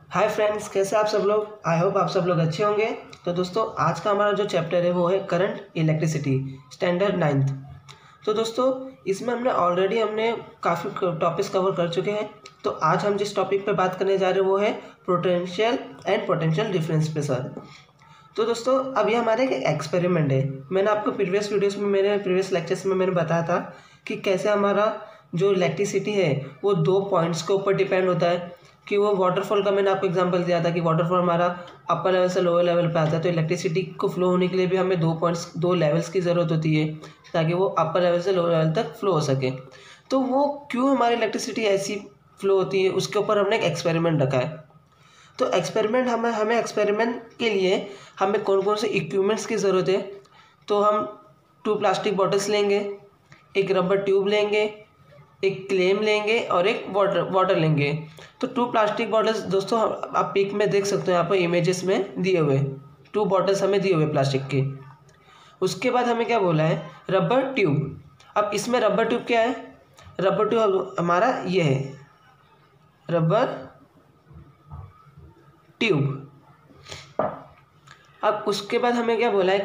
Hi friends, कैसे आप सब लोग। आई होप आप सब लोग अच्छे होंगे। तो दोस्तों, आज का हमारा जो चैप्टर है वो है करंट इलेक्ट्रिसिटी स्टैंडर्ड 9th। तो दोस्तों, इसमें हमने काफ़ी टॉपिक्स कवर कर चुके हैं। तो आज हम जिस टॉपिक पे बात करने जा रहे हैं वो है potential and potential difference pressure. तो दोस्तों, अब ये हमारे एक एक्सपेरिमेंट है। मैंने आपको प्रीवियस लेक्चर्स में मैंने बताया था कि कैसे हमारा जो इलेक्ट्रिसिटी है वो दो पॉइंट्स के ऊपर डिपेंड होता है। कि वो वाटरफॉल का मैंने आपको एग्जांपल दिया था कि वाटरफॉल हमारा अपर लेवल से लोअर लेवल पे आता है। तो इलेक्ट्रिसिटी को फ्लो होने के लिए भी हमें दो लेवल्स की ज़रूरत होती है ताकि वो अपर लेवल से लोअर लेवल तक फ्लो हो सके। तो वो क्यों हमारी इलेक्ट्रिसिटी ऐसी फ्लो होती है, उसके ऊपर हमने एक एक्सपेरिमेंट रखा है। तो हमें एक्सपेरिमेंट के लिए हमें कौन कौन से इक्विपमेंट्स की ज़रूरत है। तो हम 2 प्लास्टिक बॉटल्स लेंगे, एक रबर ट्यूब लेंगे, एक क्लेम लेंगे और एक वाटर लेंगे। तो 2 प्लास्टिक बॉटल्स दोस्तों आप पिक में देख सकते हो, यहाँ पर इमेजेस में दिए हुए 2 बॉटल्स हमें दिए हुए प्लास्टिक के। उसके बाद हमें क्या बोला है, रबर ट्यूब। अब इसमें रबर ट्यूब क्या है, रबर ट्यूब हमारा ये है रबर ट्यूब। अब उसके बाद हमें क्या बोला है,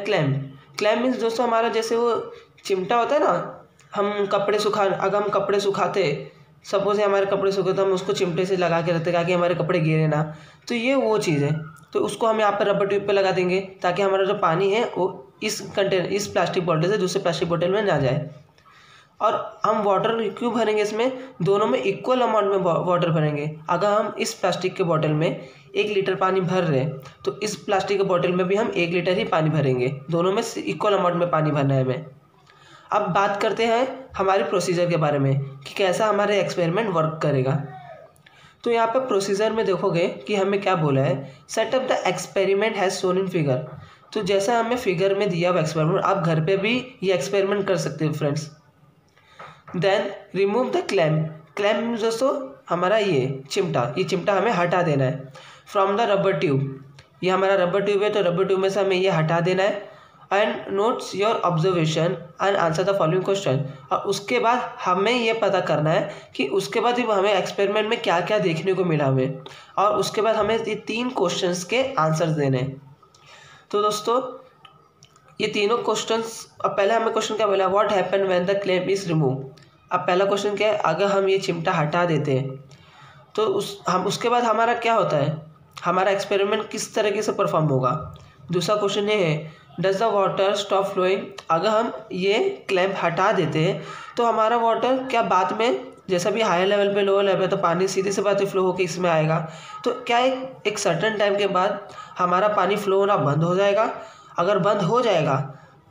क्लैम मीन्स दोस्तों हमारा जैसे वो चिमटा होता है ना, अगर हम कपड़े सुखाते, सपोज हमारे कपड़े सूखे तो हम उसको चिमटे से लगा के रखते ताकि हमारे कपड़े गिरे ना। तो ये वो चीज़ है। तो उसको हम यहाँ पर रबर ट्यूब पे लगा देंगे ताकि हमारा जो पानी है वो इस प्लास्टिक बॉटल से दूसरे प्लास्टिक बॉटल में ना जाए। और हम वाटर क्यों भरेंगे, इसमें दोनों में इक्वल अमाउंट में वाटर भरेंगे। अगर हम इस प्लास्टिक के बॉटल में 1 लीटर पानी भर रहे हैं तो इस प्लास्टिक के बॉटल में भी हम 1 लीटर ही पानी भरेंगे। दोनों में इक्वल अमाउंट में पानी भरना है हमें। अब बात करते हैं हमारे प्रोसीजर के बारे में कि कैसा हमारे एक्सपेरिमेंट वर्क करेगा। तो यहाँ पर प्रोसीजर में देखोगे कि हमें क्या बोला है, setup the experiment has shown in figure. तो जैसा हमें फिगर में दिया हुआ एक्सपेरिमेंट, आप घर पे भी ये एक्सपेरिमेंट कर सकते हो friends. Then remove the clam दोस्तों हमारा ये चिमटा हमें हटा देना है फ्रॉम द रबर ट्यूब। ये हमारा रबर ट्यूब है तो रबर ट्यूब में से हमें ये हटा देना है। And notes your observation and answer the following question. और उसके बाद हमें ये पता करना है कि उसके बाद हमें एक्सपेरिमेंट में क्या क्या देखने को मिला हमें, और उसके बाद हमें ये 3 क्वेश्चंस के आंसर्स देने हैं। तो दोस्तों ये तीनों क्वेश्चंस, अब पहले हमें क्वेश्चन क्या बोला, what happen when the clam is remove. अब पहला क्वेश्चन क्या है, अगर हम ये चिमटा हटा देते हैं तो उसके बाद हमारा क्या होता है, हमारा एक्सपेरिमेंट किस तरीके से परफॉर्म होगा। दूसरा क्वेश्चन ये है, does the water stop flowing. अगर हम ये क्लैम्प हटा देते हैं तो हमारा वाटर क्या बाद में जैसा भी हायर लेवल पे लोअर लेवल पे तो पानी सीधे से बात फ्लो होकर इसमें आएगा। तो क्या एक सर्टेन टाइम के बाद हमारा पानी फ्लो होना बंद हो जाएगा। अगर बंद हो जाएगा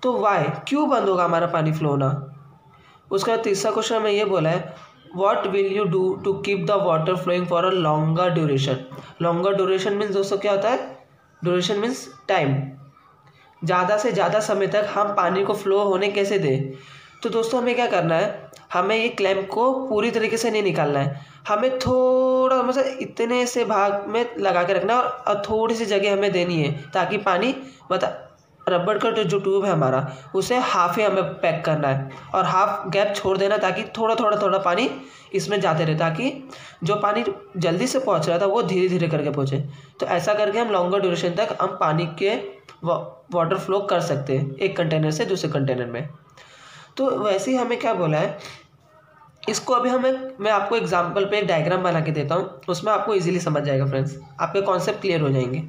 तो वाई, क्यों बंद होगा हमारा पानी फ्लो होना। उसका बाद तीसरा क्वेश्चन हमें ये बोला है, what will you do to keep the water flowing for a longer duration. Longer duration means दोस्तों क्या होता है, ड्यूरेशन मीन्स टाइम, ज़्यादा से ज़्यादा समय तक हम पानी को फ्लो होने कैसे दें। तो दोस्तों हमें क्या करना है, हमें ये क्लैम्प को पूरी तरीके से नहीं निकालना है, हमें थोड़ा मतलब इतने से भाग में लगा के रखना है और थोड़ी सी जगह हमें देनी है ताकि पानी रबर का जो ट्यूब है हमारा उसे हाफ ही हमें पैक करना है और हाफ गैप छोड़ देना ताकि थोड़ा पानी इसमें जाते रहे, ताकि जो पानी जल्दी से पहुंच रहा था वो धीरे धीरे करके पहुंचे। तो ऐसा करके हम लॉन्गर ड्यूरेशन तक हम पानी के वाटर फ्लो कर सकते हैं एक कंटेनर से दूसरे कंटेनर में। तो वैसे ही हमें क्या बोला है, इसको अभी मैं आपको एग्जांपल पे एक डायग्राम बना के देता हूँ, उसमें आपको इजीली समझ जाएगा फ्रेंड्स, आपके कॉन्सेप्ट क्लियर हो जाएंगे।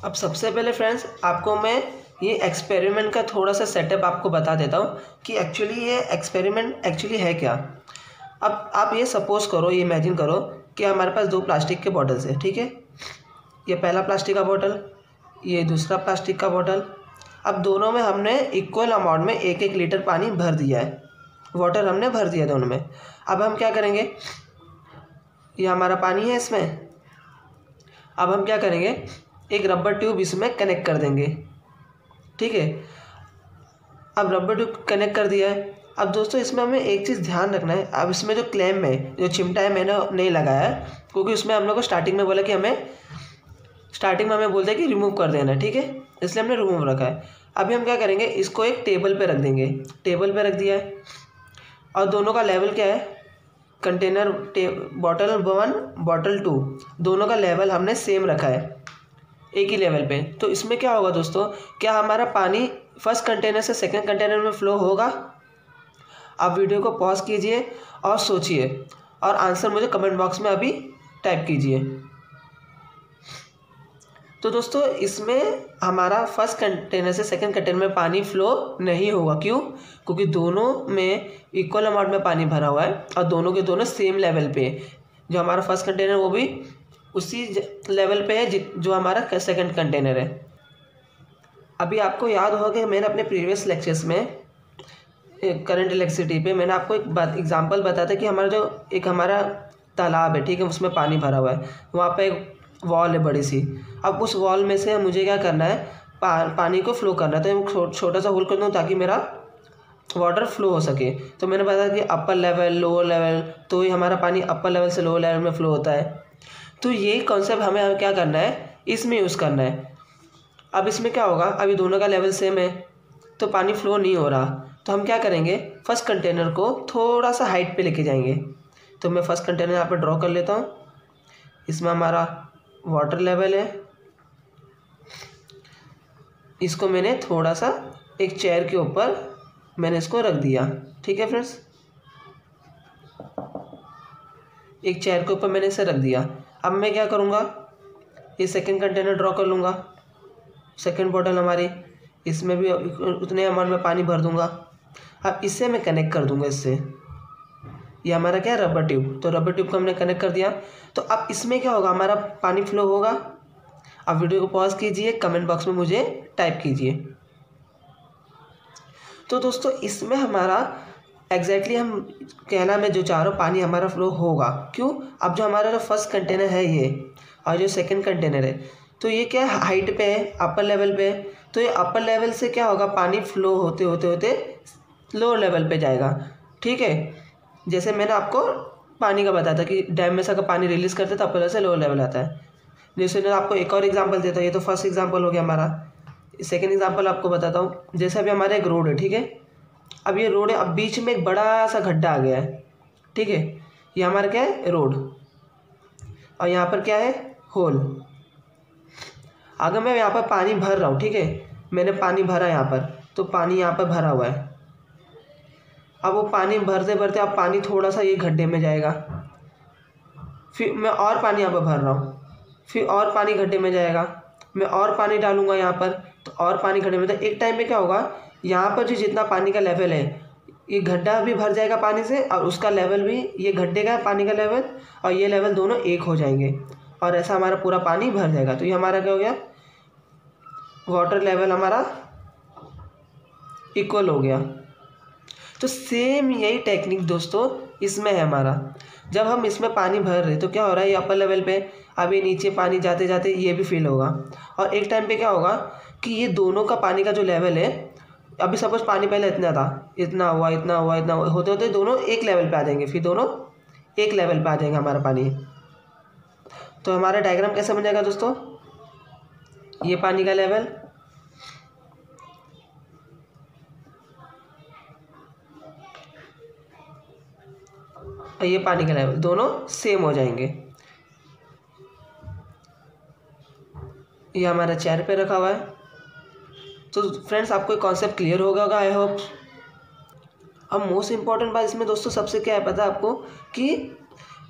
अब सबसे पहले फ्रेंड्स आपको मैं ये एक्सपेरिमेंट का थोड़ा सा सेटअप आपको बता देता हूँ कि एक्चुअली ये एक्सपेरिमेंट एक्चुअली है क्या। अब आप ये सपोज करो, ये इमेजिन करो कि हमारे पास 2 प्लास्टिक के बॉटल्स है, ठीक है। ये पहला प्लास्टिक का बॉटल, ये दूसरा प्लास्टिक का बॉटल। अब दोनों में हमने इक्वल अमाउंट में 1-1 लीटर पानी भर दिया है, वाटर हमने भर दिया दोनों में। अब हम क्या करेंगे, ये हमारा पानी है इसमें। अब हम क्या करेंगे, एक रबर ट्यूब इसमें कनेक्ट कर देंगे, ठीक है। अब रबर ट्यूब कनेक्ट कर दिया है। अब दोस्तों इसमें हमें एक चीज़ ध्यान रखना है, अब इसमें जो क्लैम है, जो चिमटा है, मैंने नहीं लगाया है क्योंकि उसमें हम लोग को स्टार्टिंग में बोला कि हमें बोलते हैं कि रिमूव कर देना है, ठीक है, इसलिए हमने रिमूव रखा है। अभी हम क्या करेंगे, इसको एक टेबल पे रख देंगे, टेबल पे रख दिया है और दोनों का लेवल क्या है, कंटेनर बॉटल 1 बॉटल 2 दोनों का लेवल हमने सेम रखा है, एक ही लेवल पे। तो इसमें क्या होगा दोस्तों, क्या हमारा पानी फर्स्ट कंटेनर से सेकंड कंटेनर में फ़्लो होगा? आप वीडियो को पॉज कीजिए और सोचिए और आंसर मुझे कमेंट बॉक्स में अभी टाइप कीजिए। तो दोस्तों इसमें हमारा फर्स्ट कंटेनर से सेकंड कंटेनर में पानी फ़्लो नहीं होगा। क्यों? क्योंकि दोनों में इक्वल अमाउंट में पानी भरा हुआ है और दोनों के दोनों सेम लेवल पे। जो हमारा फर्स्ट कंटेनर वो भी उसी लेवल पे है जो हमारा सेकंड कंटेनर है। अभी आपको याद होगा कि मैंने अपने प्रीवियस लेक्चर्स में करंट इलेक्ट्रिसिटी पे मैंने आपको एक एग्जांपल बताया था कि हमारा तालाब है, ठीक है, उसमें पानी भरा हुआ है, वहाँ पे एक वॉल है बड़ी सी। अब उस वॉल में से मुझे क्या करना है, पानी को फ्लो करना है। तो मैं छोटा सा होल कर दूँ ताकि मेरा वाटर फ्लो हो सके। तो मैंने बताया कि अपर लेवल लोअर लेवल, तो ये हमारा पानी अपर लेवल से लोअर लेवल में फ़्लो होता है। तो यही कॉन्सेप्ट हमें क्या करना है, इसमें यूज़ करना है। अब इसमें क्या होगा, अभी दोनों का लेवल सेम है तो पानी फ्लो नहीं हो रहा। तो हम क्या करेंगे, फर्स्ट कंटेनर को थोड़ा सा हाइट पे लेके जाएंगे। तो मैं फर्स्ट कंटेनर यहाँ पर ड्रॉ कर लेता हूँ। इसमें हमारा वाटर लेवल है, इसको मैंने थोड़ा सा एक चेयर के ऊपर मैंने इसको रख दिया, ठीक है फ्रेंड्स, एक चेयर के ऊपर मैंने इसे रख दिया। अब मैं क्या करूँगा, ये सेकंड कंटेनर ड्रॉ कर लूँगा, सेकंड बॉटल हमारी, इसमें भी उतने अमाउंट में पानी भर दूँगा। अब इससे मैं कनेक्ट कर दूँगा इससे, ये हमारा क्या है, रबर ट्यूब। तो रबर ट्यूब को हमने कनेक्ट कर दिया। तो अब इसमें क्या होगा, हमारा पानी फ्लो होगा। अब वीडियो को पॉज कीजिए, कमेंट बॉक्स में मुझे टाइप कीजिए। तो दोस्तों इसमें हमारा एग्जैक्टली हम कहना मैं जो चाह रहा हूँ, पानी हमारा फ्लो होगा। क्यों? अब जो हमारा जो फर्स्ट कंटेनर है ये और जो सेकंड कंटेनर है, तो ये क्या है, हाइट पे है, अपर लेवल पे है। तो ये अपर लेवल से क्या होगा, पानी फ्लो होते होते होते लोअर लेवल पे जाएगा, ठीक है। जैसे मैंने आपको पानी का बताया था कि डैम में से अगर पानी रिलीज़ करते तो अपर लेवल से लोअर लेवल आता है। जैसे मैं आपको एक और एग्जांपल देता हूँ, ये तो फर्स्ट एग्जांपल हो गया हमारा। सेकंड एग्जांपल आपको बताता हूँ। जैसे अभी हमारा एक रोड है, ठीक है, अब ये रोड है, अब बीच में एक बड़ा सा गड्ढा आ गया है, ठीक है, ये हमारा क्या है, रोड, और यहाँ पर क्या है, होल। अगर मैं यहाँ पर पानी भर रहा हूँ, ठीक है, मैंने पानी भरा यहाँ पर, तो पानी यहाँ पर भरा हुआ है। अब वो पानी भरते भरते अब पानी थोड़ा सा ये गड्ढे में जाएगा, फिर मैं और पानी यहाँ पर भर रहा हूँ, फिर और पानी गड्ढे में जाएगा, मैं और पानी डालूंगा यहाँ पर, तो और पानी गड्ढे में। तो एक टाइम पे क्या होगा, यहाँ पर जो जितना पानी का लेवल है, ये गड्ढा भी भर जाएगा पानी से और उसका लेवल भी, ये गड्ढे का पानी का लेवल और ये लेवल दोनों एक हो जाएंगे और ऐसा हमारा पूरा पानी भर जाएगा। तो ये हमारा क्या हो गया, वाटर लेवल हमारा इक्वल हो गया। तो सेम यही टेक्निक दोस्तों इसमें है हमारा। जब हम इसमें पानी भर रहे तो क्या हो रहा है, ये अपर लेवल पे, अब ये नीचे पानी जाते जाते ये भी फिल होगा और एक टाइम पे क्या होगा कि ये दोनों का पानी का जो लेवल है, अभी सपोज पानी पहले इतना था, इतना हुआ, इतना हुआ, इतना हुआ, होते होते दोनों एक लेवल पे आ जाएंगे, फिर दोनों एक लेवल पे आ जाएंगे हमारा पानी। तो हमारा डायग्राम कैसे बन जाएगा दोस्तों, ये पानी का लेवल, और ये पानी का लेवल, दोनों सेम हो जाएंगे। ये हमारा चेयर पे रखा हुआ है। तो फ्रेंड्स आपको कॉन्सेप्ट क्लियर होगा आई होप। अब मोस्ट इम्पॉर्टेंट बात इसमें दोस्तों सबसे क्या है पता है आपको, कि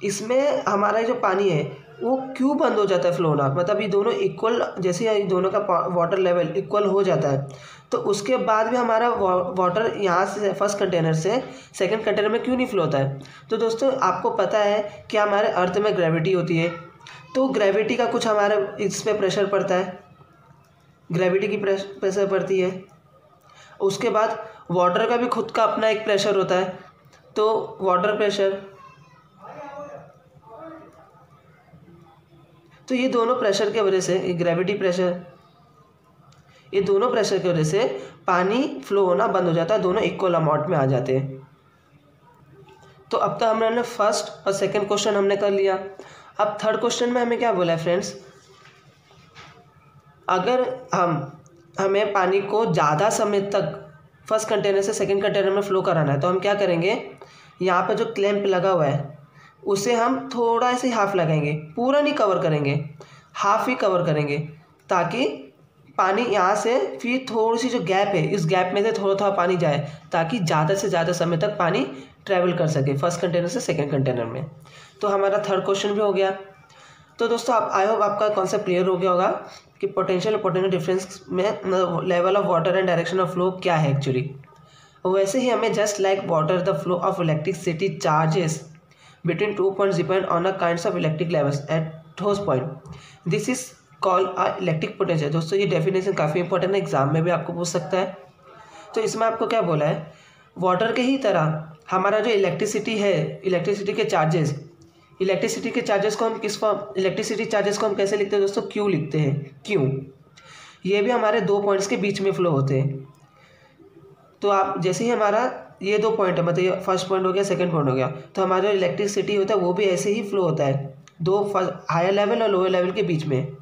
इसमें हमारा जो पानी है वो क्यों बंद हो जाता है फ्लो होना। मतलब ये दोनों इक्वल, जैसे ये दोनों का वाटर लेवल इक्वल हो जाता है तो उसके बाद भी हमारा वाटर यहाँ से फर्स्ट कंटेनर से सेकंड कंटेनर में क्यों नहीं फ्लो होता है। तो दोस्तों आपको पता है कि हमारे अर्थ में ग्रेविटी होती है, तो ग्रेविटी का कुछ हमारे इस पर प्रेशर पड़ता है, ग्रेविटी की प्रेशर पड़ती है। उसके बाद वाटर का भी खुद का अपना एक प्रेशर होता है, तो वाटर प्रेशर, तो ये दोनों प्रेशर की वजह से, ग्रेविटी प्रेशर, ये दोनों प्रेशर की वजह से पानी फ्लो होना बंद हो जाता है, दोनों इक्वल अमाउंट में आ जाते हैं। तो अब तक हमने फर्स्ट और सेकंड क्वेश्चन हमने कर लिया। अब थर्ड क्वेश्चन में हमें क्या बोला है फ्रेंड्स, अगर हमें पानी को ज़्यादा समय तक फर्स्ट कंटेनर से सेकंड कंटेनर में फ़्लो कराना है तो हम क्या करेंगे, यहाँ पर जो क्लैंप लगा हुआ है उसे हम थोड़ा से हाफ लगाएंगे, पूरा नहीं कवर करेंगे, हाफ ही कवर करेंगे, ताकि पानी यहाँ से फिर थोड़ी सी जो गैप है इस गैप में से थोड़ा थोड़ा पानी जाए, ताकि ज़्यादा से ज़्यादा समय तक पानी ट्रैवल कर सके फर्स्ट कंटेनर से सेकंड कंटेनर में। तो हमारा थर्ड क्वेश्चन भी हो गया। तो दोस्तों आप आई होप आपका कॉन्सेप्ट क्लियर हो गया होगा कि पोटेंशियल और पोटेंशियल डिफरेंस में level of water and direction of flow क्या है एक्चुअली। वैसे ही हमें just like water the flow of electricity charges between 2 points depend on a kinds of electric levels at those point. This is called a electric potential। दोस्तों ये definition काफ़ी important है, exam में भी आपको पूछ सकता है। तो इसमें आपको क्या बोला है, वाटर के ही तरह हमारा जो इलेक्ट्रिसिटी है, इलेक्ट्रिसिटी के चार्जेस को हम किस फॉर्म, इलेक्ट्रिसिटी चार्जेस को हम कैसे लिखते हैं दोस्तों, क्यू लिखते हैं, क्यू। ये भी हमारे 2 पॉइंट्स के बीच में फ्लो होते हैं। तो आप जैसे ही हमारा ये 2 पॉइंट है, मतलब ये फर्स्ट पॉइंट हो गया, सेकंड पॉइंट हो गया, तो हमारा जो इलेक्ट्रिसिटी होता है वो भी ऐसे ही फ्लो होता है 2 हायर लेवल और लोअर लेवल के बीच में।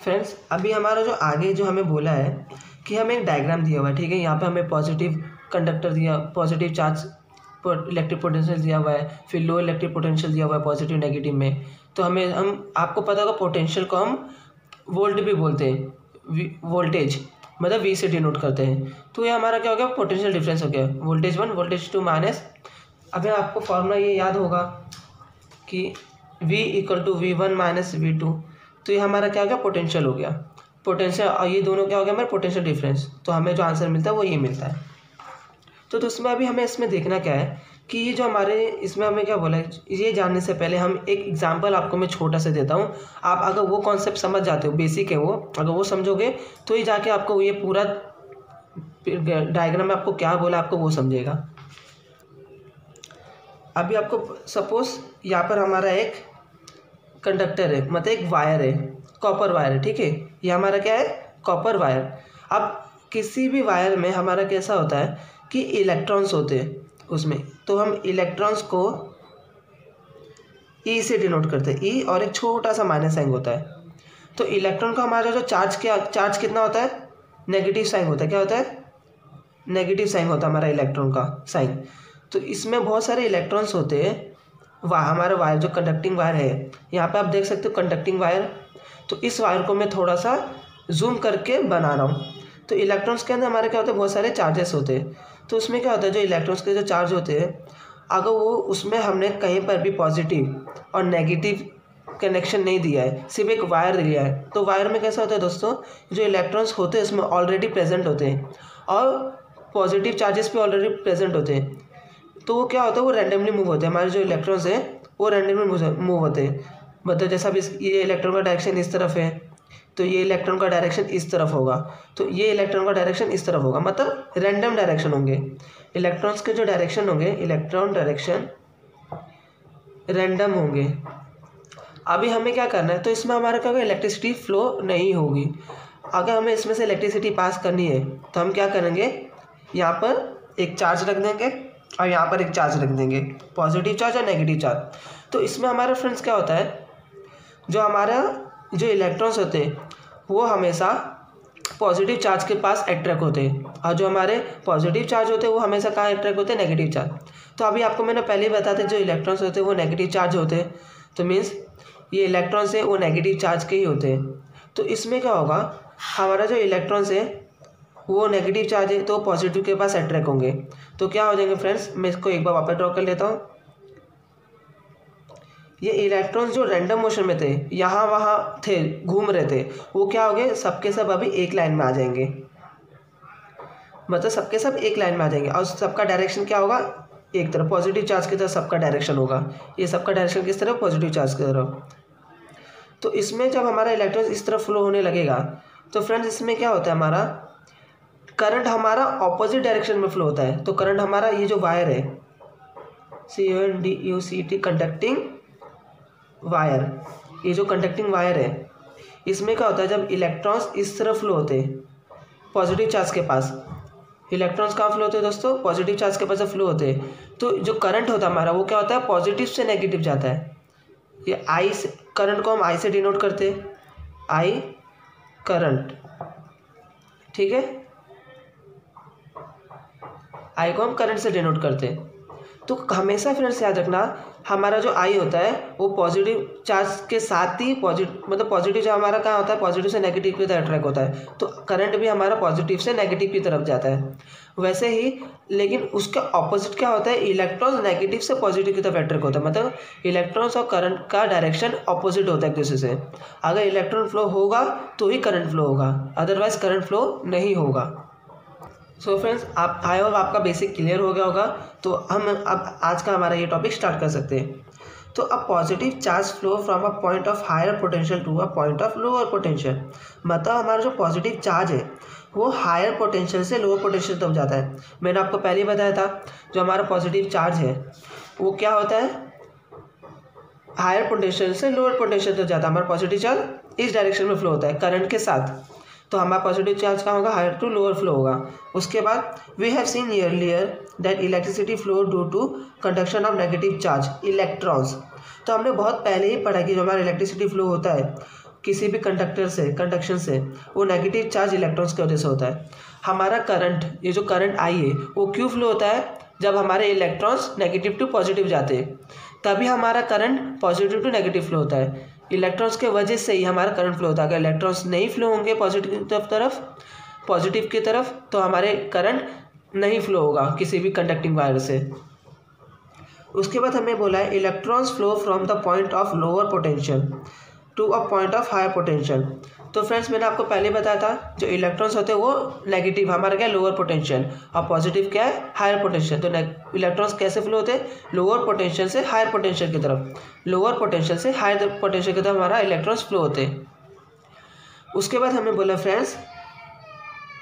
फ्रेंड्स अभी हमारा जो आगे जो हमें बोला है कि हमें एक डायग्राम दिया हुआ है, ठीक है। यहाँ पे हमें पॉजिटिव कंडक्टर दिया, पॉजिटिव चार्ज इलेक्ट्रिक पोटेंशियल दिया हुआ है, फिर लो इलेक्ट्रिक पोटेंशियल दिया हुआ है पॉजिटिव नेगेटिव में। तो हम आपको पता होगा पोटेंशियल को हम वोल्ट भी बोलते हैं, वोल्टेज मतलब V से डिनोट करते हैं। तो ये हमारा क्या हो गया, पोटेंशियल डिफरेंस हो गया, वोल्टेज 1 वोल्टेज 2 माइनस। अभी आपको फॉर्मूला ये याद होगा कि V = V1 माइनस V2। तो ये हमारा क्या हो गया, पोटेंशियल हो गया, पोटेंशियल, और ये दोनों क्या हो गया हमारा पोटेंशियल डिफरेंस। तो हमें जो आंसर मिलता है वो ये मिलता है। तो दोस्तों अभी हमें इसमें देखना क्या है कि ये जो हमारे इसमें हमें क्या बोला है, ये जानने से पहले हम एक एग्जांपल आपको मैं छोटा सा देता हूँ। आप अगर वो कॉन्सेप्ट समझ जाते हो, बेसिक है वो, अगर वो समझोगे तो ही जाके आपको ये पूरा डायग्राम में आपको क्या बोला आपको वो समझेगा। अभी आपको सपोज यहाँ पर हमारा एक कंडक्टर है, मतलब एक वायर है, कॉपर वायर है, ठीक है। ये हमारा क्या है, कॉपर वायर। अब किसी भी वायर में हमारा कैसा होता है कि इलेक्ट्रॉन्स होते हैं उसमें, तो हम इलेक्ट्रॉन्स को ई से डिनोट करते हैं, ई और एक छोटा सा माइनस साइन होता है। तो इलेक्ट्रॉन का हमारा जो चार्ज कितना होता है, नेगेटिव साइन होता है। क्या होता है, नेगेटिव साइन होता है हमारा इलेक्ट्रॉन का साइन। तो इसमें बहुत सारे इलेक्ट्रॉन्स होते हैं। हमारा वायर जो कंडक्टिंग वायर है, यहाँ पे आप देख सकते हो कंडक्टिंग वायर। तो इस वायर को मैं थोड़ा सा जूम करके बना रहा हूँ। तो इलेक्ट्रॉन्स के अंदर हमारे क्या होता है, बहुत सारे चार्जेस होते हैं। तो उसमें क्या होता है, जो इलेक्ट्रॉन्स के जो चार्ज होते हैं, अगर वो उसमें हमने कहीं पर भी पॉजिटिव और नेगेटिव कनेक्शन नहीं दिया है, सिर्फ एक वायर दिया है, तो वायर में कैसा होता है दोस्तों, जो इलेक्ट्रॉन्स होते हैं उसमें ऑलरेडी प्रेजेंट होते हैं और पॉजिटिव चार्जेस भी ऑलरेडी प्रेजेंट होते हैं। तो वो क्या होता है, वो रैंडमली मूव होते हैं। हमारे जो इलेक्ट्रॉन्स हैं वो रैंडमली मूव होते हैं। मतलब जैसा भी ये इलेक्ट्रॉन का डायरेक्शन इस तरफ है, तो ये इलेक्ट्रॉन का डायरेक्शन इस तरफ होगा, तो ये इलेक्ट्रॉन का डायरेक्शन इस तरफ होगा, मतलब रैंडम डायरेक्शन होंगे इलेक्ट्रॉन्स के जो डायरेक्शन होंगे, इलेक्ट्रॉन डायरेक्शन रैंडम होंगे। अभी हमें क्या करना है, तो इसमें हमारा क्या होगा, इलेक्ट्रिसिटी फ्लो नहीं होगी। अगर हमें इसमें से इलेक्ट्रिसिटी पास करनी है तो हम क्या करेंगे, यहाँ पर एक चार्ज रख देंगे और यहाँ पर एक चार्ज रख देंगे, पॉजिटिव चार्ज और नेगेटिव चार्ज। तो इसमें हमारा फ्रेंड्स क्या होता है, जो हमारा जो इलेक्ट्रॉन्स होते हैं वो हमेशा पॉजिटिव चार्ज के पास अट्रैक्ट होते हैं, और जो हमारे पॉजिटिव चार्ज होते हैं वो हमेशा कहाँ अट्रैक्ट होते हैं, नेगेटिव चार्ज। तो अभी आपको मैंने पहले ही बताया था जो इलेक्ट्रॉन्स होते हैं वो नेगेटिव चार्ज होते हैं, तो मीन्स ये इलेक्ट्रॉन्स है वो नेगेटिव चार्ज के ही होते हैं। तो इसमें क्या होगा, हमारा जो इलेक्ट्रॉन्स है वो नेगेटिव चार्ज है तो पॉजिटिव के पास अट्रैक्ट होंगे। तो क्या हो जाएंगे फ्रेंड्स, मैं इसको एक बार वापस ड्रॉ कर लेता हूँ। ये इलेक्ट्रॉन्स जो रैंडम मोशन में थे, यहाँ वहाँ थे, घूम रहे थे, वो क्या हो गए, सबके सब अभी एक लाइन में आ जाएंगे, मतलब सबके सब एक लाइन में आ जाएंगे। और सबका डायरेक्शन क्या होगा, एक तरफ पॉजिटिव चार्ज की तरफ सबका डायरेक्शन होगा। ये सबका डायरेक्शन किस तरफ, पॉजिटिव चार्ज की तरफ। तो इसमें जब हमारा इलेक्ट्रॉन इस तरफ फ्लो होने लगेगा तो फ्रेंड्स इसमें क्या होता है, हमारा करंट हमारा ऑपोजिट डायरेक्शन में फ्लो होता है। तो करंट हमारा ये जो वायर है, CONDUCT कंडक्टिंग वायर, ये जो कंडक्टिंग वायर है, इसमें क्या होता है, जब इलेक्ट्रॉन्स इस तरफ फ्लो होते हैं पॉजिटिव चार्ज के पास, इलेक्ट्रॉन्स कहाँ फ्लो होते हैं दोस्तों, पॉजिटिव चार्ज के पास फ्लो होते हैं, तो जो करंट होता है हमारा वो क्या होता है, पॉजिटिव से नेगेटिव जाता है। ये आई से, करंट को हम आई से डिनोट करते हैं, आई करंट, ठीक है, आई को हम करंट से डिनोट करते हैं। तो हमेशा फ्रेंड्स याद रखना, हमारा जो आई होता है वो पॉजिटिव चार्ज के साथ ही पॉजिटिव जो हमारा कहाँ होता है, पॉजिटिव से नेगेटिव की तरफ अट्रैक्ट होता है। तो करंट भी हमारा पॉजिटिव से नेगेटिव की तरफ जाता है। वैसे ही लेकिन उसका ऑपोजिट क्या होता है, इलेक्ट्रॉन्स नेगेटिव से पॉजिटिव की तरफ अट्रैक्ट होता है। मतलब इलेक्ट्रॉन्स और करंट का डायरेक्शन ऑपोजिट होता है एक दूसरे से। अगर इलेक्ट्रॉन फ्लो होगा तो ही करंट फ्लो होगा, अदरवाइज करंट फ्लो नहीं होगा। सो फ्रेंड्स, आप आई होप आपका बेसिक क्लियर हो गया होगा। तो हम अब आज का हमारा ये टॉपिक स्टार्ट कर सकते हैं। तो a positive charge flow from a point of higher potential to a point of lower potential. मतलब हमारा जो पॉजिटिव चार्ज है वो हायर पोटेंशियल से लोअर पोटेंशियल तक जाता है। मैंने आपको पहले ही बताया था, जो हमारा पॉजिटिव चार्ज है वो क्या होता है, हायर पोटेंशियल से लोअर पोटेंशियल तक जाता है। हमारा पॉजिटिव चार्ज इस डायरेक्शन में फ्लो होता है करंट के साथ। तो हमारा पॉजिटिव चार्ज का होगा हायर टू लोअर फ्लो होगा। उसके बाद we have seen earlier that electricity flow due to conduction of negative charge electrons. तो हमने बहुत पहले ही पढ़ा कि जो हमारा इलेक्ट्रिसिटी फ्लो होता है किसी भी कंडक्शन से, वो नेगेटिव चार्ज इलेक्ट्रॉन्स की वजह से होता है। हमारा करंट, ये जो करंट आई है वो क्यों फ्लो होता है, जब हमारे इलेक्ट्रॉन्स नेगेटिव टू पॉजिटिव जाते हैं तभी हमारा current positive to negative flow होता है। इलेक्ट्रॉन्स के वजह से ही हमारा करंट फ्लो होता है। अगर इलेक्ट्रॉन्स नहीं फ्लो होंगे पॉजिटिव की तरफ तो हमारे करंट नहीं फ्लो होगा किसी भी कंडक्टिंग वायर से। उसके बाद हमें बोला है electrons flow from the point of lower potential to a point of higher potential. तो फ्रेंड्स, मैंने आपको पहले बताया था जो इलेक्ट्रॉन्स होते हैं वो नेगेटिव, हमारा क्या है लोअर पोटेंशियल, और पॉजिटिव क्या है हायर पोटेंशियल। तो इलेक्ट्रॉन्स कैसे फ्लो होते हैं, लोअर पोटेंशियल से हायर पोटेंशियल की तरफ, लोअर पोटेंशियल से हायर पोटेंशियल की तरफ हमारा इलेक्ट्रॉन्स फ्लो होते हैं। उसके बाद हमें बोला friends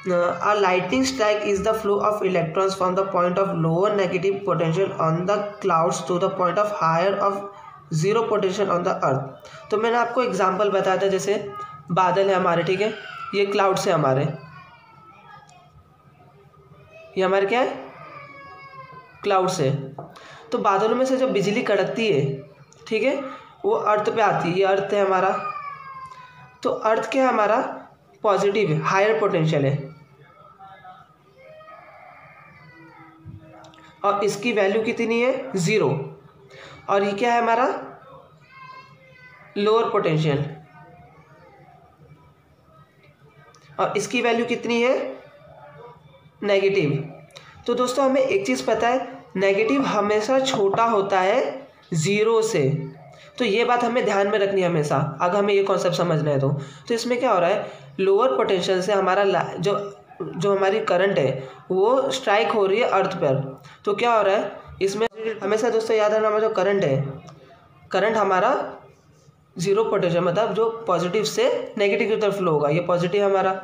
a lightning strike is the flow of electrons from the point of lower negative potential on the clouds to the point of higher of zero potential on the earth। तो मैंने आपको example बताया था, जैसे बादल है हमारे, ठीक है, ये क्लाउड्स है हमारे, ये हमारे क्या है क्लाउड्स है। तो बादलों में से जब बिजली कड़कती है, ठीक है, वो अर्थ पे आती है, ये अर्थ है हमारा। तो अर्थ क्या है हमारा पॉजिटिव है, हायर पोटेंशियल है, और इसकी वैल्यू कितनी है 0। और ये क्या है हमारा लोअर पोटेंशियल, और इसकी वैल्यू कितनी है नेगेटिव। तो दोस्तों हमें एक चीज़ पता है, नेगेटिव हमेशा छोटा होता है 0 से। तो ये बात हमें ध्यान में रखनी है हमेशा, अगर हमें ये कॉन्सेप्ट समझना है तो इसमें क्या हो रहा है, लोअर पोटेंशियल से हमारा जो हमारी करंट है वो स्ट्राइक हो रही है अर्थ पर। तो क्या हो रहा है इसमें, हमेशा दोस्तों याद रखना, हमारा जो करंट है, करंट हमारा 0 पोटेंशियल, मतलब जो पॉजिटिव से नेगेटिव की तरफ फ्लो होगा, ये पॉजिटिव हमारा,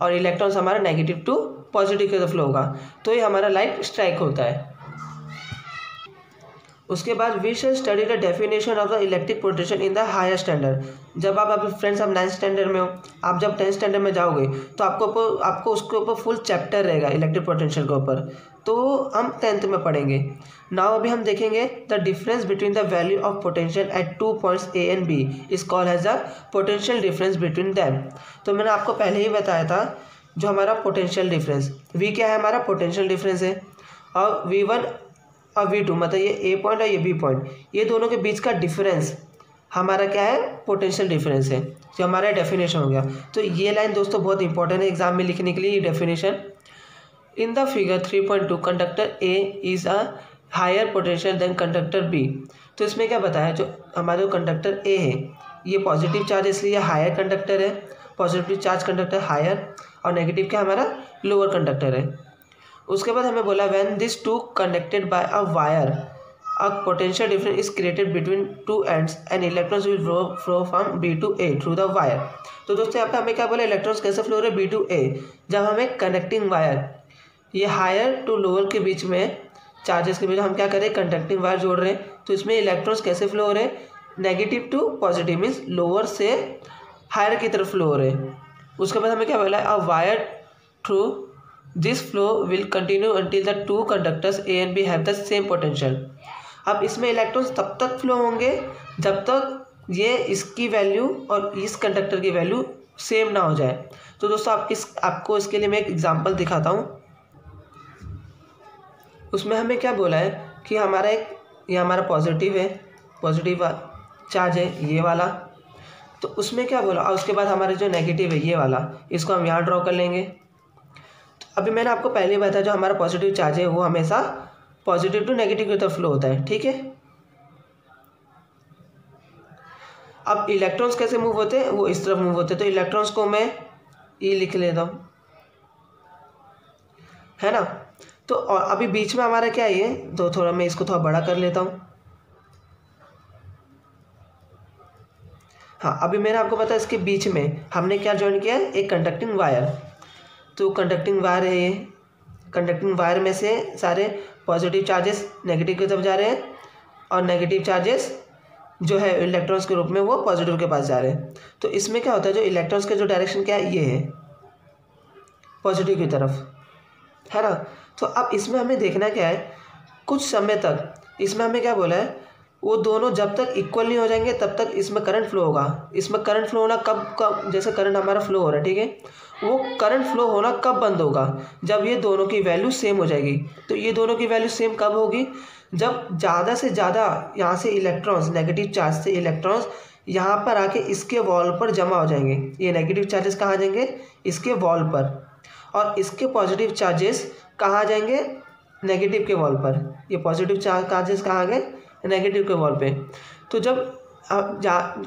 और इलेक्ट्रॉन्स हमारा नेगेटिव टू पॉजिटिव की तरफ फ्लो होगा, तो ये हमारा लाइट स्ट्राइक होता है। उसके बाद we shall study the definition of the electric potential in the higher standard. जब आप अभी फ्रेंड्स आप 9th स्टैंडर्ड में हो, आप जब 10th स्टैंडर्ड में जाओगे तो आपको उसके ऊपर फुल चैप्टर रहेगा इलेक्ट्रिक पोटेंशियल के ऊपर, तो हम 10th में पढ़ेंगे। नाउ अभी हम देखेंगे the difference between the value of potential at 2 points A and B is called as the potential difference between them. तो मैंने आपको पहले ही बताया था, जो हमारा पोटेंशियल डिफरेंस वी क्या है हमारा पोटेंशियल डिफरेंस है, और V1 और V2 मतलब ये ए पॉइंट और ये बी पॉइंट, ये दोनों के बीच का डिफरेंस हमारा क्या है पोटेंशियल डिफरेंस है, जो हमारा डेफिनेशन हो गया। तो ये लाइन दोस्तों बहुत इंपॉर्टेंट है एग्जाम में लिखने के लिए, ये definition. In the figure 3.2 conductor A is a higher potential than conductor B. तो इसमें क्या बताया, जो हमारा जो कंडक्टर ए है ये पॉजिटिव चार्ज, इसलिए हायर कंडक्टर है, पॉजिटिव चार्ज कंडक्टर हायर, और नेगेटिव क्या हमारा लोअर कंडक्टर है। उसके बाद हमें बोला when this two connected by a wire a potential difference is created between two ends and electrons will flow from B to A through the wire. तो दोस्तों यहाँ पे हमें क्या बोला, इलेक्ट्रॉन्स कैसे फ्लो रहे बी टू ए, जब हमें कनेक्टिंग वायर, ये हायर टू लोअर के बीच में चार्जेस के बीच हम क्या करें कंडक्टिंग वायर जोड़ रहे हैं। तो इसमें इलेक्ट्रॉन्स कैसे फ्लो हो रहे हैं negative to positive, means lower से हायर की तरफ फ्लो हो रहे हैं। उसके बाद हमें क्या बोला, a wire through this flow will continue until the two conductors A and B have the same potential. अब इसमें इलेक्ट्रॉन्स तब तक फ्लो होंगे जब तक ये इसकी वैल्यू और इस कंडक्टर की वैल्यू सेम ना हो जाए। तो दोस्तों आपको इसके लिए मैं एक एग्जांपल दिखाता हूँ। उसमें हमें क्या बोला है कि हमारा ये हमारा पॉजिटिव है, पॉजिटिव चार्ज है ये वाला, तो उसमें क्या बोला, और उसके बाद हमारे जो नेगेटिव है ये वाला, इसको हम यहाँ ड्रॉ कर लेंगे। तो अभी मैंने आपको पहले ही बताया जो हमारा पॉजिटिव चार्ज है वो हमेशा पॉजिटिव टू नेगेटिव की तरफ फ्लो होता है, ठीक है। अब इलेक्ट्रॉन्स कैसे मूव होते हैं, वो इस तरफ मूव होते हैं, तो इलेक्ट्रॉन्स को मैं ई लिख लेता हूँ, है ना। तो और अभी बीच में हमारा क्या है ये, तो थोड़ा मैं इसको थोड़ा बड़ा कर लेता हूँ। हाँ, अभी मैंने आपको बताया इसके बीच में हमने क्या ज्वाइन किया है, एक कंडक्टिंग वायर। तो कंडक्टिंग वायर है ये, कंडक्टिंग वायर में से सारे पॉजिटिव चार्जेस नेगेटिव की तरफ जा रहे हैं और नेगेटिव चार्जेस जो है इलेक्ट्रॉन्स के रूप में वो पॉजिटिव के पास जा रहे हैं। तो इसमें क्या होता है, जो इलेक्ट्रॉन्स के जो डायरेक्शन क्या है ये है पॉजिटिव की तरफ, है ना। तो अब इसमें हमें देखना क्या है, कुछ समय तक इसमें हमें क्या बोला है, वो दोनों जब तक इक्वल नहीं हो जाएंगे तब तक इसमें करंट फ्लो होगा। इसमें करंट फ्लो होना कब जैसे करंट हमारा फ्लो हो रहा है, ठीक है, वो करंट फ्लो होना कब बंद होगा, जब ये दोनों की वैल्यू सेम हो जाएगी। तो ये दोनों की वैल्यू सेम कब होगी, जब ज़्यादा से ज़्यादा यहाँ से इलेक्ट्रॉन्स, नेगेटिव चार्ज से इलेक्ट्रॉन्स यहाँ पर आके इसके वॉल पर जमा हो जाएंगे। ये नेगेटिव चार्जेस कहाँ आ जाएंगे, इसके वॉल पर, और इसके पॉजिटिव चार्जेस कहाँ आ जाएंगे, नेगेटिव के वॉल पर। ये पॉजिटिव चार्जेस कहाँ आ गए, नेगेटिव के वॉल पे। तो जब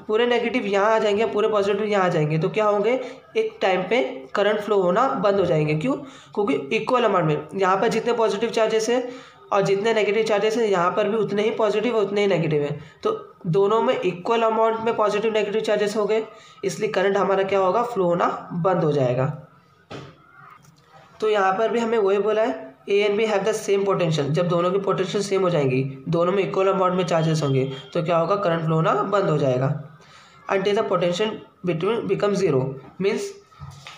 पूरे नेगेटिव यहाँ आ जाएंगे, पूरे पॉजिटिव यहाँ आ जाएंगे, तो क्या होंगे, एक टाइम पे करंट फ्लो होना बंद हो जाएंगे। क्यों, क्योंकि इक्वल अमाउंट में यहाँ पर जितने पॉजिटिव चार्जेस हैं और जितने नेगेटिव चार्जेस हैं यहाँ पर भी उतने ही पॉजिटिव और उतने ही नेगेटिव हैं। तो दोनों में इक्वल अमाउंट में पॉजिटिव नेगेटिव चार्जेस हो गए, इसलिए करंट हमारा क्या होगा, फ्लो होना बंद हो जाएगा। तो यहाँ पर भी हमें वही बोला है, A and B have the same potential. जब दोनों की पोटेंशियल सेम हो जाएंगी, दोनों में इक्वल अमाउंट में चार्जेस होंगे, तो क्या होगा, करंट फ्लो होना बंद हो जाएगा। Until the potential between become zero, means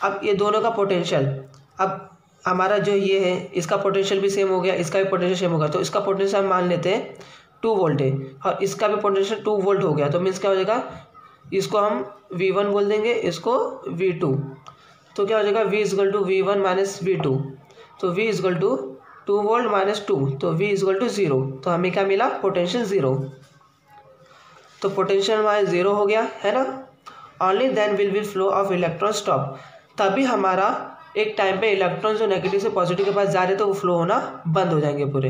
अब ये दोनों का पोटेंशियल, अब हमारा जो ये है इसका पोटेंशियल भी सेम हो गया, इसका भी पोटेंशियल सेम होगा, तो इसका पोटेंशियल हम मान लेते हैं 2 वोल्ट है और इसका भी पोटेंशियल 2 वोल्ट हो गया। तो मीन्स क्या हो जाएगा, इसको हम V1 बोल देंगे, इसको V2। तो क्या हो जाएगा, V is equal to V1 minus V2। तो V is equal to 2 volt minus 2, तो V इजगल टू 0। तो हमें क्या मिला, पोटेंशियल 0। तो पोटेंशियल हमारा 0 हो गया, है ना। Only then will flow of electron stop, तभी हमारा एक टाइम पे इलेक्ट्रॉन जो नेगेटिव से पॉजिटिव के पास जा रहे थे वो फ्लो होना बंद हो जाएंगे पूरे।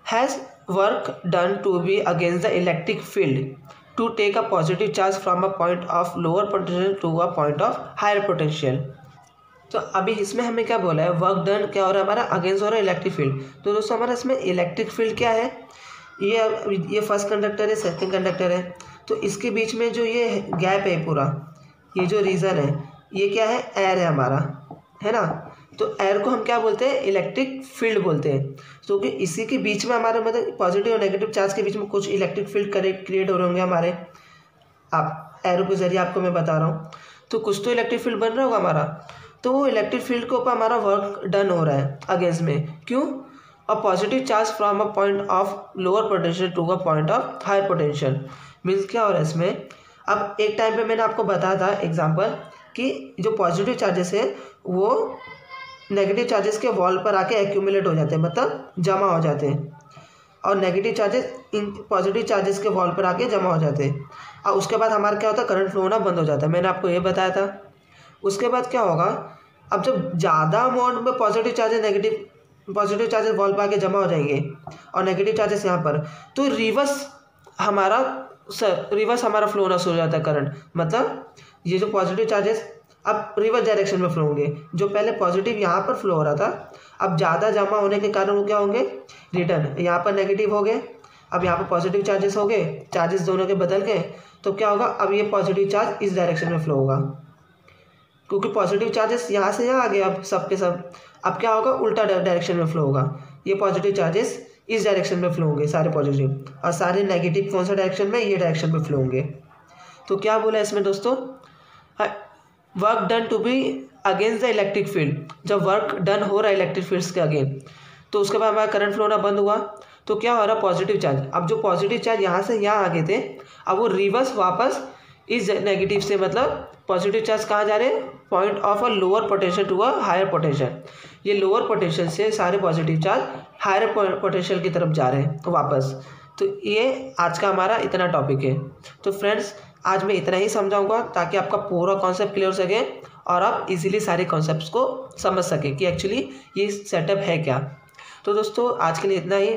Has work done to be against the electric field to take a positive charge from a point of lower potential to a point of higher potential. तो अभी इसमें हमें क्या बोला है, वर्क डन क्या हो रहा है हमारा, अगेंस्ट हो रहा है इलेक्ट्रिक फील्ड। तो दोस्तों हमारा इसमें इलेक्ट्रिक फील्ड क्या है, ये फर्स्ट कंडक्टर है, सेकंड कंडक्टर है, तो इसके बीच में जो ये गैप है पूरा, ये जो रीजन है, ये क्या है, एयर है हमारा, है ना। तो एयर को हम क्या बोलते हैं, इलेक्ट्रिक फील्ड बोलते हैं। तो कि इसी के बीच में हमारे मतलब पॉजिटिव और नेगेटिव चार्ज के बीच में कुछ इलेक्ट्रिक फील्ड क्रिएट हो रहे होंगे हमारे, आप एरो के जरिए आपको मैं बता रहा हूँ। तो कुछ तो इलेक्ट्रिक फील्ड बन रहा होगा हमारा, तो वो इलेक्ट्रिक फील्ड के ऊपर हमारा वर्क डन हो रहा है अगेंस्ट में। क्यों, a positive charge from a point of lower potential to a point of higher potential. Means क्या हो रहा है इसमें, अब एक टाइम पे मैंने आपको बताया था एग्जांपल कि जो पॉजिटिव चार्जेस है वो नेगेटिव चार्जेस के वॉल पर आके एक्यूमुलेट हो जाते हैं, मतलब जमा हो जाते हैं, और negative charges in positive charges के वॉल पर आके जमा हो जाते हैं, और उसके बाद हमारा क्या होता है, करंट फ्लो होना बंद हो जाता है। मैंने आपको ये बताया था। उसके बाद क्या होगा, अब जब ज़्यादा अमाउंट में पॉजिटिव चार्जेस वॉल पर आके जमा हो जाएंगे और नेगेटिव चार्जेस यहाँ पर, तो रिवर्स हमारा फ्लो होना शुरू हो जाता है करंट। मतलब ये जो पॉजिटिव चार्जेस अब रिवर्स डायरेक्शन में फ्लो होंगे, जो पहले पॉजिटिव यहाँ पर फ्लो हो रहा था, अब ज़्यादा जमा होने के कारण वो क्या होंगे, रिटर्न यहाँ पर नेगेटिव हो गए, अब यहाँ पर पॉजिटिव चार्जेस हो गए, चार्जेस दोनों के बदल गए, तो क्या होगा, अब ये पॉजिटिव चार्ज इस डायरेक्शन में फ्लो होगा, क्योंकि पॉजिटिव चार्जेस यहाँ से यहाँ आ गए, अब सब के सब, अब क्या होगा, उल्टा डायरेक्शन में फ्लो होगा। ये पॉजिटिव चार्जेस इस डायरेक्शन में फ्लो होंगे सारे पॉजिटिव, और सारे नेगेटिव कौन सा डायरेक्शन में, ये डायरेक्शन में फ्लो होंगे। तो क्या बोला इसमें दोस्तों, work done to be against the electric field. जब वर्क डन हो रहा है इलेक्ट्रिक फील्ड्स के अगेन, तो उसके बाद हमारा करंट फ्लो होना बंद हुआ, तो क्या हो रहा है, पॉजिटिव चार्ज, अब जो पॉजिटिव चार्ज यहाँ से यहाँ आ गए थे, अब वो रिवर्स वापस इस नेगेटिव से, मतलब पॉजिटिव चार्ज कहाँ जा रहे हैं, point of a lower potential to a higher potential. ये लोअर पोटेंशियल से सारे पॉजिटिव चार्ज हायर पोटेंशियल की तरफ जा रहे हैं वापस। तो ये आज का हमारा इतना टॉपिक है। तो फ्रेंड्स आज मैं इतना ही समझाऊंगा ताकि आपका पूरा कॉन्सेप्ट क्लियर हो सके और आप इजीली सारे कॉन्सेप्ट्स को समझ सकें कि एक्चुअली ये सेटअप है क्या। तो दोस्तों आज के लिए इतना ही।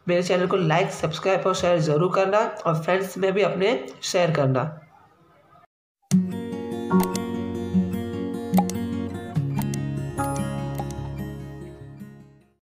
मेरे चैनल को लाइक, सब्सक्राइब और शेयर ज़रूर करना और फ्रेंड्स में भी अपने शेयर करना।